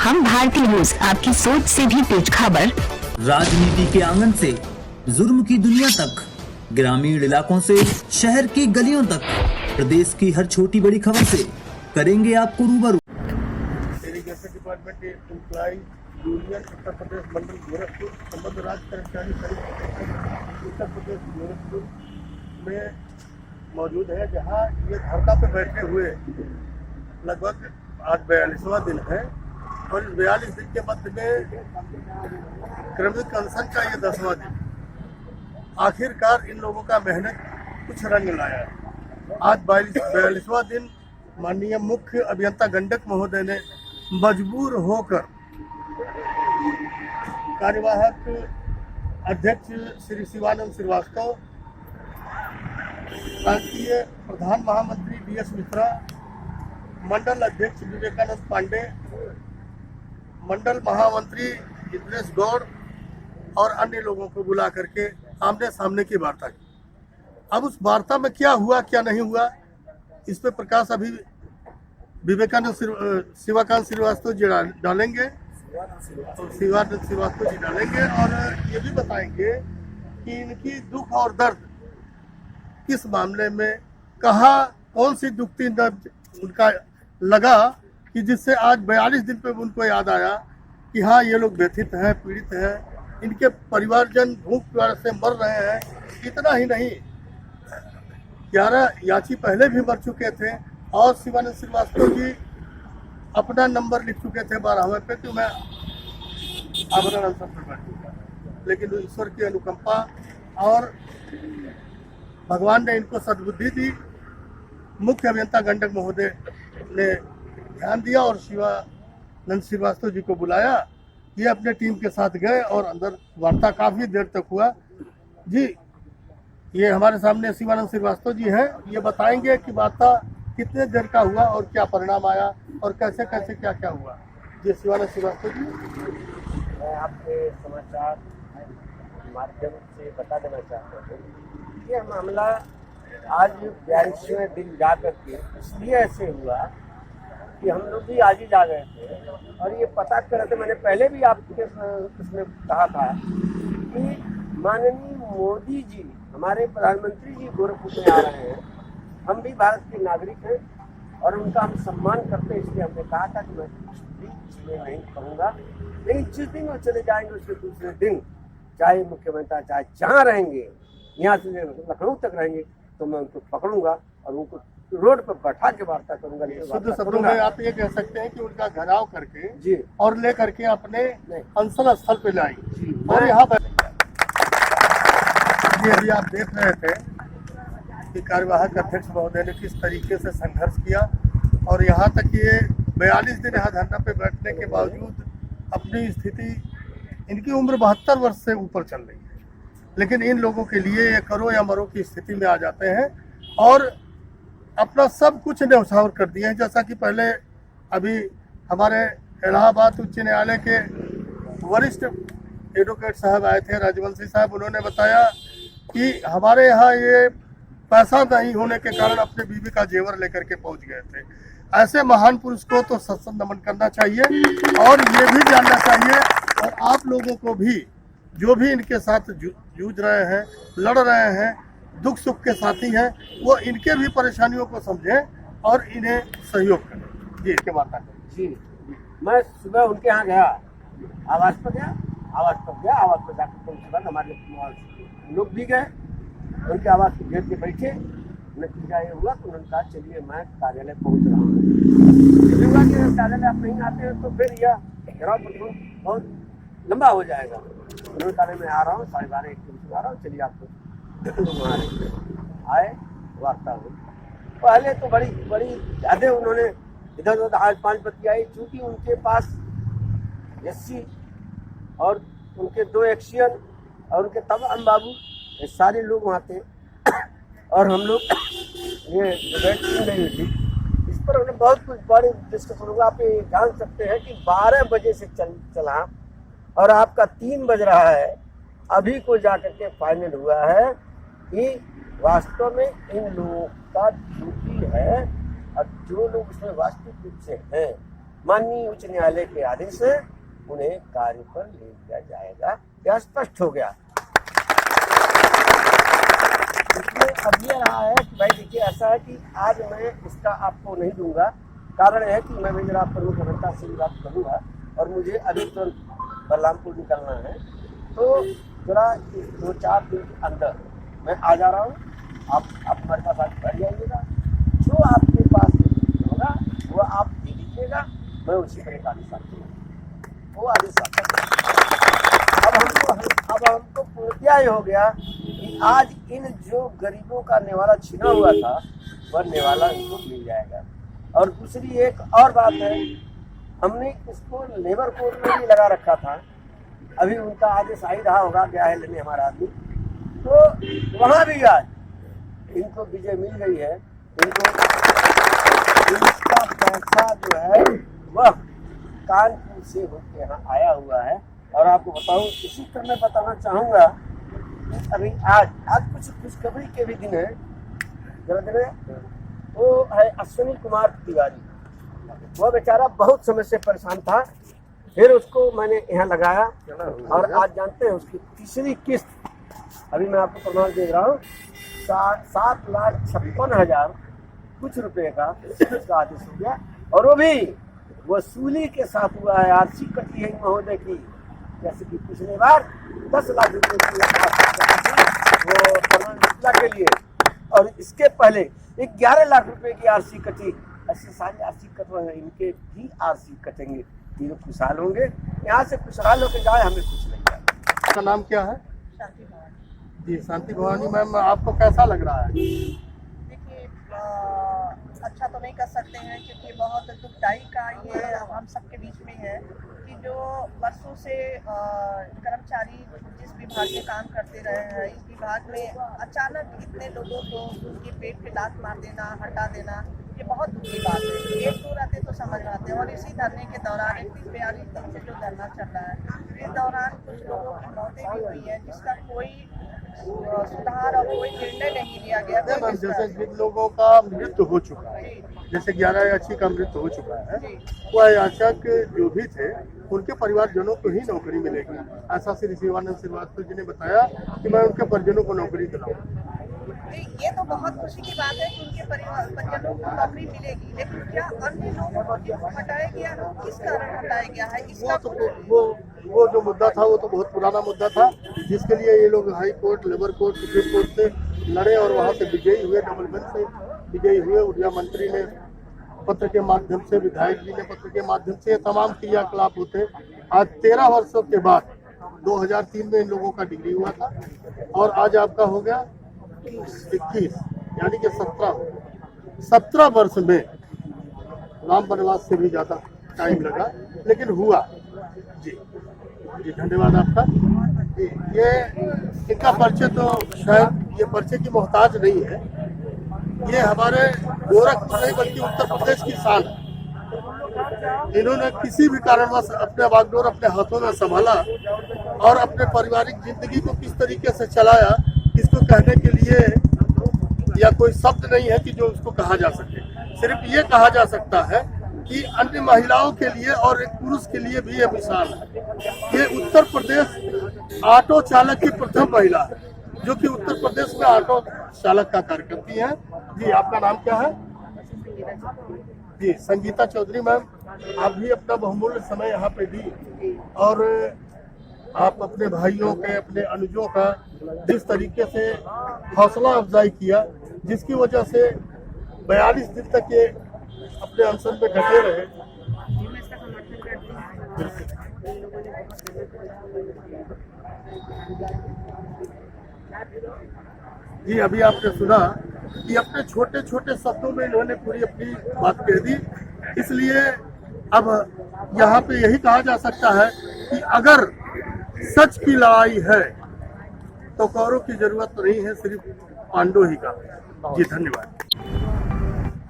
हम भारतीय न्यूज, आपकी सोच से भी तेज खबर। राजनीति के आंगन से जुर्म की दुनिया तक, ग्रामीण इलाकों से शहर की गलियों तक, प्रदेश की हर छोटी बड़ी खबर से करेंगे आपको रूबरू। Irrigation department employ union Uttar Pradesh मंडल गोरखपुर संबद्ध राज्य कर्मचारी उत्तर प्रदेश गोरखपुर में मौजूद है, जहां ये धरना पे बैठे हुए लगभग आज 42वां दिन है और इस 42 दिन के मध्य में क्रमिक अनशन का ये 10वां दिन। आखिरकार इन लोगों का मेहनत कुछ रंग लाया है। आज 42वां दिन माननीय मुख्य अभियंता गंडक महोदय ने मजबूर होकर कार्यवाहक अध्यक्ष श्री शिवानंद श्रीवास्तव, राष्ट्रीय प्रधान महामंत्री DS मिश्रा, मंडल अध्यक्ष विवेकानंद पांडे, मंडल महामंत्री इंद्रेश गौड़ और अन्य लोगों को बुला करके आमने सामने की वार्ता की। अब उस वार्ता में क्या हुआ क्या नहीं हुआ, इस पे प्रकाश अभी विवेकानंद शिवाकांत श्रीवास्तव जी डालेंगे, शिवानंद श्रीवास्तव जी डालेंगे और ये भी बताएंगे कि इनकी दुख और दर्द किस मामले में, कहाँ कौन सी दुखती दर्द उनका लगा कि जिससे आज 42 दिन पे उनको याद आया कि हाँ, ये लोग व्यथित हैं, पीड़ित हैं, इनके परिवारजन भूख प्यास से मर रहे हैं। इतना ही नहीं, 11 याची पहले भी मर चुके थे और शिवानंद श्रीवास्तव जी अपना नंबर लिख चुके थे 12वें पे कि मैं आमरण अनशन पर बैठूंगा, लेकिन ईश्वर की अनुकंपा और भगवान ने इनको सद्बुद्धि दी। मुख्य अभियंता गंडक महोदय ने ध्यान दिया और शिवानंद श्रीवास्तव जी को बुलाया। ये अपने टीम के साथ गए और अंदर वार्ता काफ़ी देर तक हुआ। जी, ये हमारे सामने शिवानंद श्रीवास्तव जी हैं, ये बताएंगे कि वार्ता कितने देर का हुआ और क्या परिणाम आया और कैसे कैसे क्या क्या हुआ। जी, शिवानंद श्रीवास्तव जी। मैं आपके समाचार माध्यम से बता देना चाहता हूँ, ये मामला आज 42वें दिन जा करके इसलिए ऐसे हुआ कि हम लोग भी आज ही जा गए थे और ये पता कर रहे थे। मैंने पहले भी आपके उसमें कहा था कि माननीय मोदी जी, हमारे प्रधानमंत्री जी गोरखपुर में आ रहे हैं, हम भी भारत के नागरिक हैं और उनका हम सम्मान करते हैं, इसलिए हमने कहा था कि मैं कुछ भी इसमें नहीं करूँगा। लेकिन जिस दिन वो चले जाएंगे उसके दूसरे दिन, चाहे मुख्यमंत्री चाहे जहाँ रहेंगे, यहाँ से लखनऊ तक रहेंगे, तो मैं उनको पकड़ूंगा और उनको रोड पर बैठा के वार्ता करूंगा। शुद्ध शब्दों में आप ये कह सकते हैं कि उनका घेराव करके जी और ले करके अपने अनशन स्थल पे लाएंगे और मैं... यहाँ पर अभी आप देख रहे थे कि कार्यवाहक अध्यक्ष महोदय ने किस तरीके से संघर्ष किया और यहाँ तक ये 42 दिन यहाँ धरना पे बैठने के बावजूद अपनी स्थिति, इनकी उम्र 72 वर्ष से ऊपर चल रही है, लेकिन इन लोगों के लिए ये करो या मरो की स्थिति में आ जाते हैं और अपना सब कुछ न्यौछावर कर दिए हैं। जैसा कि पहले अभी हमारे इलाहाबाद उच्च न्यायालय के वरिष्ठ एडवोकेट साहब आए थे, राजवंशी साहब, उन्होंने बताया कि हमारे यहाँ ये पैसा नहीं होने के कारण अपने बीवी का जेवर लेकर के पहुँच गए थे। ऐसे महान पुरुष को तो सत्संग नमन करना चाहिए और ये भी जानना चाहिए और आप लोगों को भी, जो भी इनके साथ जूझ रहे हैं, लड़ रहे हैं, दुख सुख के साथी हैं, वो इनके भी परेशानियों को समझें और इन्हें सहयोग करें। जी, इसके वार्ता करें। जी, मैं सुबह उनके यहाँ गया, आवास पर जाकर उसके बाद हमारे लोग भी गए, उनके आवास को घेर के बैठे। नतीजा ये हुआ कि उन्होंने कहा चलिए मैं कार्यालय पहुँच रहा हूँ। कि कार्यालय आप नहीं आते हैं तो फिर यह घेराव बहुत लंबा हो जाएगा। उन्होंने कहा मैं आ रहा हूँ, 12:30 1 बजे आ रहा हूँ, चलिए आपको आए, वार्ता हुई। पहले तो बड़ी ज़्यादा उन्होंने इधर उधर आज 5 बतियाई, चूँकि उनके पास एससी और उनके 2 एक्शियन और उनके तमाम बाबू, ये सारे लोग वहाँ थे और हम लोग ये डिबेट सुन रही थी। इस पर उन्होंने बहुत कुछ बड़ी डिस्कशन होगा। आप ये जान सकते हैं कि 12 बजे से चला और आपका 3 बज रहा है, अभी को जाकर के फाइनल हुआ है कि वास्तव में इन लोगों का ड्यूटी है और जो लोग इसमें वास्तविक रूप से हैं माननीय उच्च न्यायालय के आदेश से उन्हें कार्य पर ले लिया जाएगा, यह स्पष्ट हो गया। इसमें अब ये रहा है कि भाई देखिए ऐसा है कि आज मैं इसका आपको नहीं दूंगा, कारण है कि मैं भी जरा प्रमुख अभियंता से भी बात करूँगा और मुझे अभी तुरंत बलरामपुर निकलना है, तो जरा 2-4 दिन के अंदर मैं आ जा रहा हूँ। आप हमारे पास आज बैठ जाइएगा, जो आपके पास होगा वो आप दे दीजिएगा, मैं उसी पर एक आदेश आता वो आदेश आता। अब हमको पूर्णतया हो गया कि आज इन जो गरीबों का निवाला छीना हुआ था वह निवाला इनको मिल जाएगा। और दूसरी एक और बात है, हमने इसको लेबर कोर्ट में भी लगा रखा था, अभी उनका आदेश आ ही रहा होगा, गया है लेने हमारा आदमी, तो वहाँ भी आज इनको विजय मिल गई है। इनको इसका पैसा जो है वह कानपुर से होकर यहाँ आया हुआ है। और आपको बताऊं, इसी क्रम में बताना चाहूँगा कि अभी आज कुछ खुशखबरी के भी दिन है। जरा देना, वो है अश्विनी कुमार तिवारी। वह बेचारा बहुत समय से परेशान था, फिर उसको मैंने यहाँ लगाया और आज जानते हैं उसकी तीसरी किस्त, अभी मैं आपको प्रमाण दे रहा हूँ, 7,56,000 कुछ रुपए का उसका आदेश हो गया। और वो भी वसूली के साथ हुआ है, आरसी कटी है महोदय की, जैसे कि पिछले बार 10 लाख रुपए की वो प्रमाण मिथिला के लिए, और इसके पहले 11 लाख रुपए की आरसी कटी। ऐसे सारे आरसी कट रहे हैं, इनके भी आरसी कटेंगे, ये लोग खुशहाल होंगे। यहाँ से खुशहाल होकर जाए, हमें कुछ नहीं जाए। आपका नाम क्या है? शांति भवन। जी शांति भवानी मैम, आपको कैसा लग रहा है? देखिए, अच्छा तो नहीं कर सकते हैं क्योंकि बहुत दुखदाई का ये हम सबके बीच में है कि जो वर्षों से कर्मचारी जिस विभाग में काम करते रहे हैं, इस विभाग में अचानक इतने लोगों को उनके पेट पे लात मार देना, हटा देना, ये बहुत दुख की बात है। एक दो रहते तो समझ आते हैं। और इसी धरने के दौरान 31-42 दिन से जो धरना चल रहा है, इस दौरान कुछ लोगों की मौतें भी हुई है, जिसका कोई सुधार और कोई निर्णय नहीं लिया गया। मैम, जैसे जिन लोगों का मृत्यु हो चुका है, जैसे 11 याची का मृत्यु हो चुका है, वह याचक जो भी थे उनके परिवारजनों को ही नौकरी मिलेगी। ऐसा श्री शिवानंद श्रीवास्तव जी ने बताया कि मैं उनके परिजनों को नौकरी दिलाऊंगा। ये तो बहुत खुशी की बात है कि उनके परिजनों को नौकरी मिलेगी, लेकिन क्या अन्य लोगों को जिनको हटाया गया है वो किस कारण हटाया गया है? इसका वो जो मुद्दा था वो तो बहुत पुराना मुद्दा था, जिसके लिए ये लोग high court, labour court, supreme court से लड़े और वहाँ से विजयी हुए, डबल बेंच से विजयी हुए। ऊर्जा मंत्री ने पत्र के माध्यम से, विधायक जी ने पत्र के माध्यम से, तमाम क्रियाकलाप होते। आज 13 वर्षों के बाद 2003 में इन लोगों का डिग्री हुआ था और आज आपका हो गया 21, यानी कि 17 वर्ष में राम वनवास से भी ज्यादा टाइम लगा, लेकिन हुआ। जी जी, धन्यवाद आपका। ये इनका परिचय तो शायद ये परिचय की मोहताज नहीं है, ये हमारे गोरखपुर नहीं बल्कि उत्तर प्रदेश की शान है। इन्होंने किसी भी कारणवश अपने बागडोर अपने हाथों में संभाला और अपने पारिवारिक जिंदगी को किस तरीके से चलाया, इसको कहने के लिए या कोई शब्द नहीं है कि जो उसको कहा जा सके। सिर्फ ये कहा जा सकता है कि अन्य महिलाओं के लिए और एक पुरुष के लिए भी ये मिसाल है। ये उत्तर प्रदेश ऑटो चालक की प्रथम महिला है जो कि उत्तर प्रदेश में ऑटो चालक का कार्य करती है। जी, आपका नाम क्या है? जी, संगीता चौधरी मैम, आप भी अपना बहुमूल्य समय यहाँ पे दी और आप अपने भाइयों के, अपने अनुजों का जिस तरीके से हौसला अफजाई किया, जिसकी वजह से 42 दिन तक ये अपने अनशन पे डटे रहे। जी, अभी आपने सुना कि अपने छोटे छोटे शब्दों में इन्होंने पूरी अपनी बात कह दी। इसलिए अब यहाँ पे यही कहा जा सकता है कि अगर सच की लड़ाई है तो कौरव की जरूरत नहीं है, सिर्फ पांडव ही का। जी, धन्यवाद।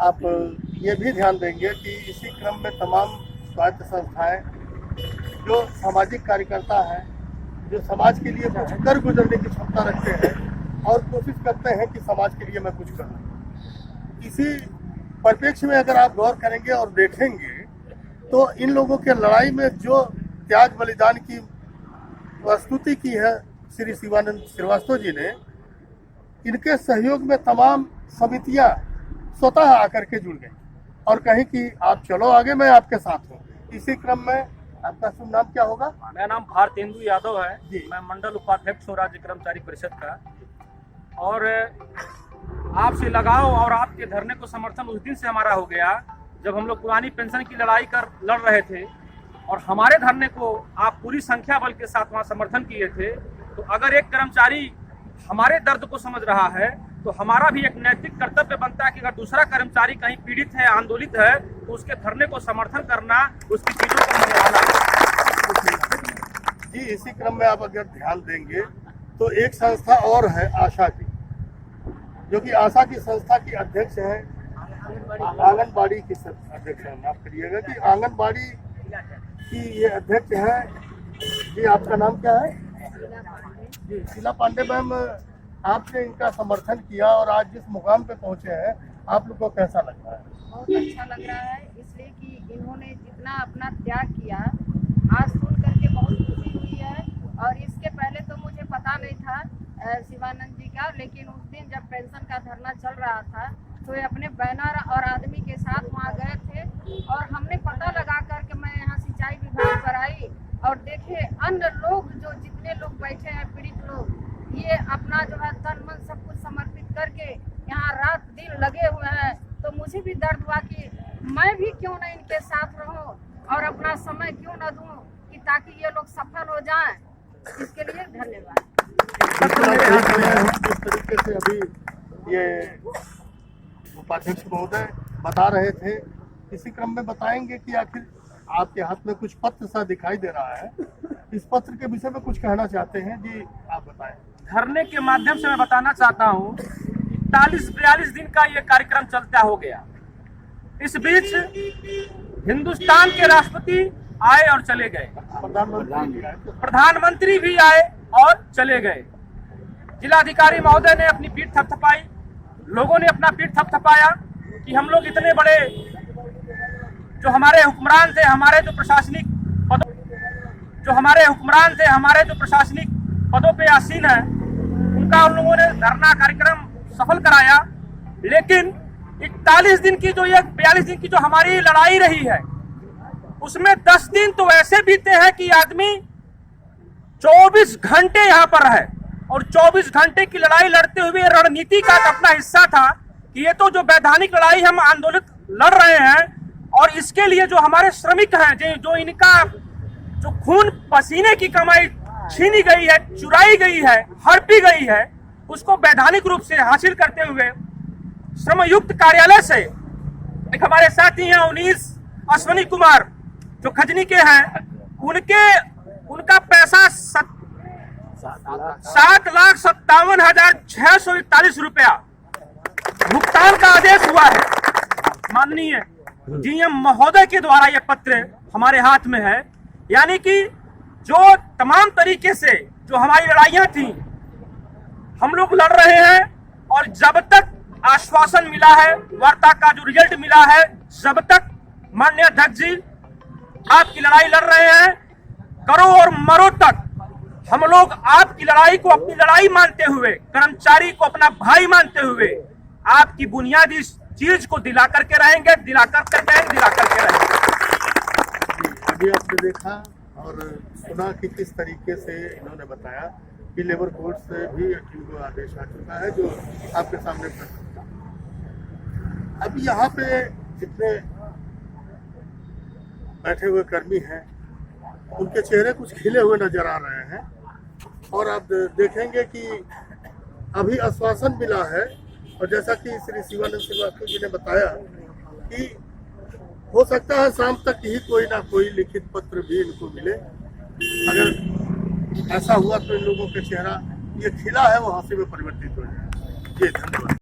आप ये भी ध्यान देंगे कि इसी क्रम में तमाम स्वायत्त संस्थाएं जो सामाजिक कार्यकर्ता हैं, जो समाज के लिए कुछ कर गुजरने की क्षमता रखते हैं और कोशिश करते हैं कि समाज के लिए मैं कुछ करूं, इसी परिप्रेक्ष्य में अगर आप गौर करेंगे और देखेंगे तो इन लोगों के लड़ाई में जो त्याग बलिदान की प्रस्तुति की है श्री शिवानंद श्रीवास्तव जी ने, इनके सहयोग में तमाम समितियां स्वतः आकर के जुड़ गई और कहीं कि आप चलो आगे, मैं आपके साथ हूँ। इसी क्रम में आपका शुभ नाम क्या होगा? मेरा नाम भारतेंदु यादव है जी। मैं मंडल उपाध्यक्ष हूँ राज्य कर्मचारी परिषद का। और आपसे लगाव और आपके धरने को समर्थन उस दिन से हमारा हो गया जब हम लोग पुरानी पेंशन की लड़ाई लड़ रहे थे और हमारे धरने को आप पूरी संख्या बल के साथ वहाँ समर्थन किए थे। तो अगर एक कर्मचारी हमारे दर्द को समझ रहा है तो हमारा भी एक नैतिक कर्तव्य बनता है कि अगर दूसरा कर्मचारी कहीं पीड़ित है, आंदोलित है, तो उसके धरने को समर्थन करना, उसकी चीजों को मनवाना। जी, इसी क्रम में आप अगर ध्यान देंगे तो एक संस्था और है आशा की, जो कि आशा की संस्था की अध्यक्ष है, आंगनबाड़ी की अध्यक्ष है, माफ करिएगा, कि आंगनबाड़ी की ये अध्यक्ष है। जी, आपका नाम क्या है? जी, शीला पांडे मैम, आपने इनका समर्थन किया और आज जिस मुकाम पे पहुंचे हैं, आप लोग को कैसा लग रहा है? बहुत अच्छा लग रहा है, इसलिए कि इन्होंने जितना अपना त्याग किया आज सुन करके बहुत खुशी हुई है। और इसके पहले तो मुझे पता नहीं था शिवानंद जी का, लेकिन उस दिन जब पेंशन का धरना चल रहा था तो ये अपने बैनर और आदमी के साथ वहाँ गए थे और हमने पता लगा करके मैं यहाँ सिंचाई विभाग पर आई और देखे अन्य लोग, जो जितने लोग बैठे हैं पीड़ित लोग, ये अपना जो है तन मन सब कुछ समर्पित करके यहाँ रात दिन लगे हुए हैं। तो मुझे भी दर्द हुआ कि मैं भी क्यों न इनके साथ रहूं और अपना समय क्यों न दूं कि ताकि ये लोग सफल हो जाएं। इसके लिए धन्यवाद। जिस तरीके से अभी ये उपाध्यक्ष महोदय बता रहे थे, इसी क्रम में बताएंगे कि आखिर आपके हाथ में कुछ पत्र सा दिखाई दे रहा है, इस पत्र के विषय में कुछ कहना चाहते हैं? जी, आप बताएं। धरने के माध्यम से मैं बताना चाहता हूँ 41-42 दिन का ये कार्यक्रम चलता हो गया। इस बीच हिंदुस्तान के राष्ट्रपति आए और चले गए, प्रधानमंत्री भी आए और चले गए, जिलाधिकारी महोदय ने अपनी पीठ थपथपाई, लोगों ने अपना पीठ थपथपाया कि हम लोग इतने बड़े जो हमारे हुक्मरान थे, हमारे जो प्रशासनिक पदों पे आसीन है, उनका उन लोगों ने धरना कार्यक्रम सफल कराया। लेकिन 41 दिन की जो 42 दिन की जो हमारी लड़ाई रही है, उसमें 10 दिन तो ऐसे बीते हैं कि आदमी 24 घंटे यहाँ पर है और 24 घंटे की लड़ाई लड़ते हुए रणनीति का अपना हिस्सा था कि ये तो जो वैधानिक लड़ाई हम आंदोलित लड़ रहे हैं और इसके लिए जो हमारे श्रमिक हैं, जो इनका जो खून पसीने की कमाई छीनी गई है, चुराई गई है, हड़पी गई है, उसको वैधानिक रूप से हासिल करते हुए श्रमयुक्त कार्यालय से एक हमारे साथी हैं 19 अश्विनी कुमार जो खजनी के हैं, उनका पैसा 7,57,641 रुपया भुगतान का आदेश हुआ है। माननीय डीएम महोदय के द्वारा यह पत्र हमारे हाथ में है। यानी कि जो तमाम तरीके से जो हमारी लड़ाइयां थी हम लोग लड़ रहे हैं और जब तक आश्वासन मिला है, वार्ता का जो रिजल्ट मिला है, जब तक माननीय अध्यक्ष जी आपकी लड़ाई लड़ रहे हैं, करो और मरो तक हम लोग आपकी लड़ाई को अपनी लड़ाई मानते हुए, कर्मचारी को अपना भाई मानते हुए आपकी बुनियादी चीज को दिला करके रहेंगे। अभी आपने देखा और सुना कि किस तरीके से इन्होंने बताया कि लेबर कोर्ट से भी इनको आदेश आ चुका है, जो आपके सामने प्रस्तुत था। अब यहाँ पे जितने बैठे हुए कर्मी हैं, उनके चेहरे कुछ खिले हुए नजर आ रहे हैं और आप देखेंगे कि अभी आश्वासन मिला है और जैसा कि श्री शिवानंद श्रीवास्तव जी ने बताया कि हो सकता है शाम तक ही कोई ना कोई लिखित पत्र भी इनको मिले। अगर ऐसा हुआ तो इन लोगों का चेहरा ये खिला है वो हंसी में परिवर्तित हो जाए। जी, धन्यवाद।